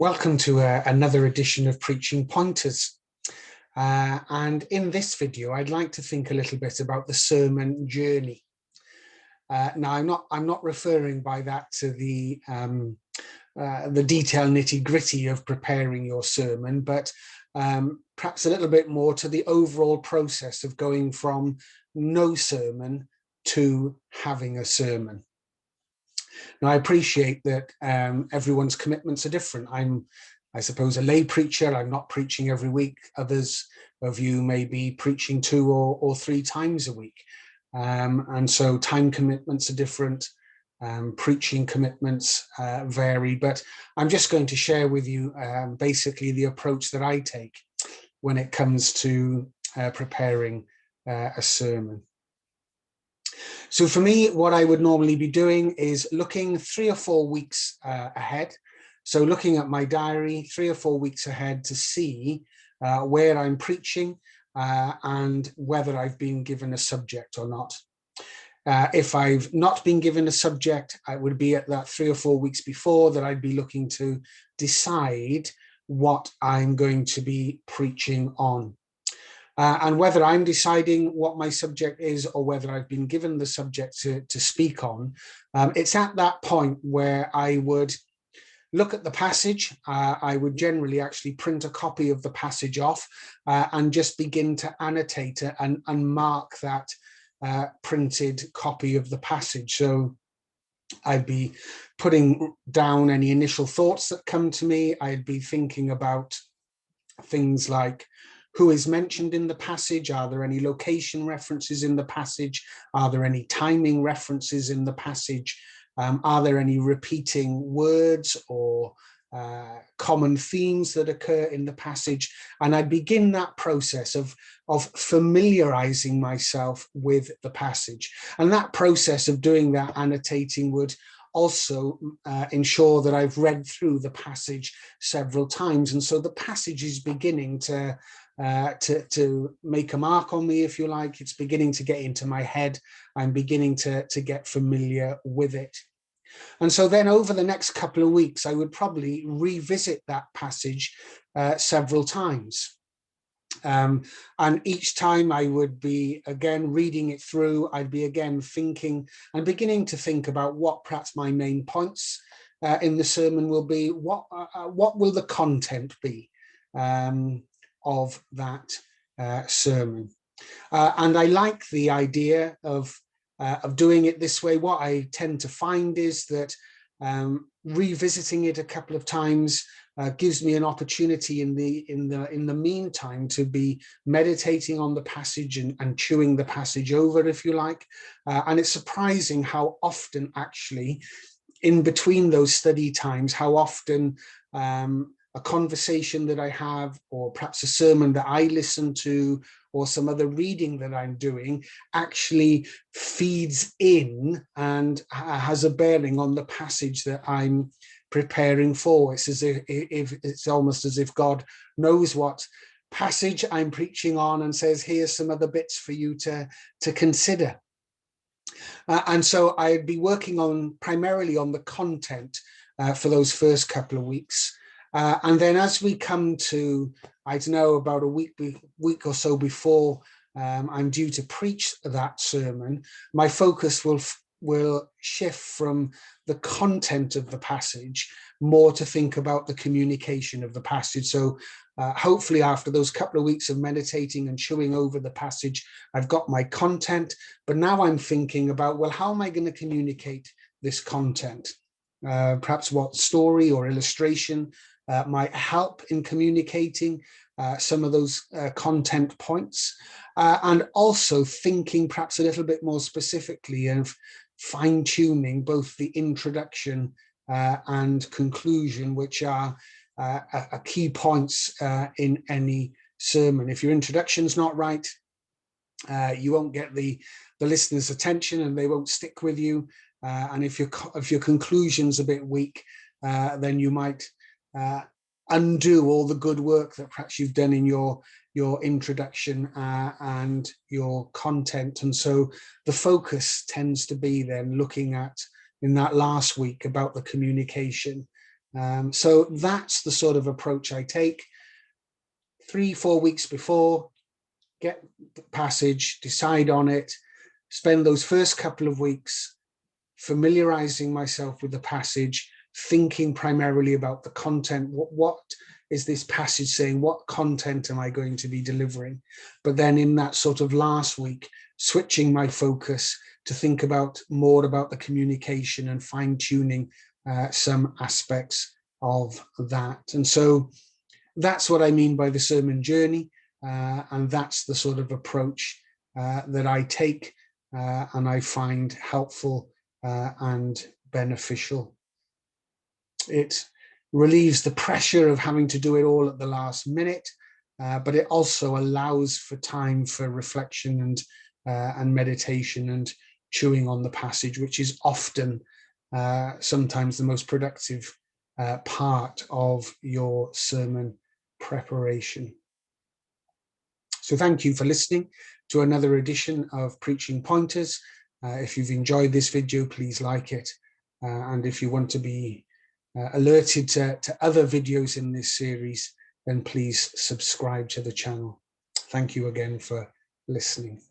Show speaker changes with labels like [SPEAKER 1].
[SPEAKER 1] Welcome to another edition of Preaching Pointers. And in this video, I'd like to think a little bit about the sermon journey. Now, I'm not referring by that to the detailed nitty-gritty of preparing your sermon, but perhaps a little bit more to the overall process of going from no sermon to having a sermon. Now, I appreciate that everyone's commitments are different. I suppose, a lay preacher. I'm not preaching every week. Others of you may be preaching 2 or 3 times a week. And so time commitments are different. Preaching commitments vary. But I'm just going to share with you basically the approach that I take when it comes to preparing a sermon. So for me, what I would normally be doing is looking 3 or 4 weeks ahead. So looking at my diary 3 or 4 weeks ahead to see where I'm preaching and whether I've been given a subject or not. If I've not been given a subject, I would be at that 3 or 4 weeks before that I'd be looking to decide what I'm going to be preaching on. And whether I'm deciding what my subject is or whether I've been given the subject to speak on, it's at that point where I would look at the passage. I would generally actually print a copy of the passage off and just begin to annotate it and mark that printed copy of the passage. So I'd be putting down any initial thoughts that come to me. I'd be thinking about things like, who is mentioned in the passage? Are there any location references in the passage? Are there any timing references in the passage? Are there any repeating words or common themes that occur in the passage? And I begin that process of familiarizing myself with the passage. And that process of doing that annotating would also ensure that I've read through the passage several times. And so the passage is beginning to make a mark on me, if you like. It's beginning to get into my head. I'm beginning to get familiar with it. And so then over the next couple of weeks, I would probably revisit that passage several times. And each time I would be again reading it through. I'd be again thinking and beginning to think about what perhaps my main points in the sermon will be. What will the content be of that sermon? And I like the idea of doing it this way. What I tend to find is that revisiting it a couple of times gives me an opportunity in the meantime to be meditating on the passage and chewing the passage over, if you like. And it's surprising how often actually in between those study times, how often a conversation that I have, or perhaps a sermon that I listen to, or some other reading that I'm doing actually feeds in and has a bearing on the passage that I'm preparing for. It's as if it's almost as if God knows what passage I'm preaching on and says, here's some other bits for you to consider. And so I'd be working primarily on the content for those first couple of weeks. And then as we come to, I don't know, about a week or so before I'm due to preach that sermon, my focus will shift from the content of the passage more to think about the communication of the passage. So hopefully after those couple of weeks of meditating and chewing over the passage, I've got my content, but now I'm thinking about, well, how am I going to communicate this content? Perhaps what story or illustration might help in communicating some of those content points, and also thinking perhaps a little bit more specifically of fine-tuning both the introduction and conclusion, which are key points in any sermon. If your introduction's not right, you won't get the listener's attention and they won't stick with you. And if your conclusion's a bit weak, then you might undo all the good work that perhaps you've done in your introduction and your content. And so the focus tends to be then looking at, in that last week, about the communication So that's the sort of approach I take. 3-4 weeks before, get the passage, decide on it, spend those first couple of weeks familiarizing myself with the passage, thinking primarily about the content. What is this passage saying? What content am I going to be delivering? But then in that sort of last week, switching my focus to think about more about the communication and fine-tuning some aspects of that. And so that's what I mean by the sermon journey. And that's the sort of approach that I take and I find helpful and beneficial. It relieves the pressure of having to do it all at the last minute, but it also allows for time for reflection and meditation and chewing on the passage, which is often sometimes the most productive part of your sermon preparation. So thank you for listening to another edition of Preaching Pointers. If you've enjoyed this video, please like it. And if you want to be alerted to other videos in this series, then please subscribe to the channel. Thank you again for listening.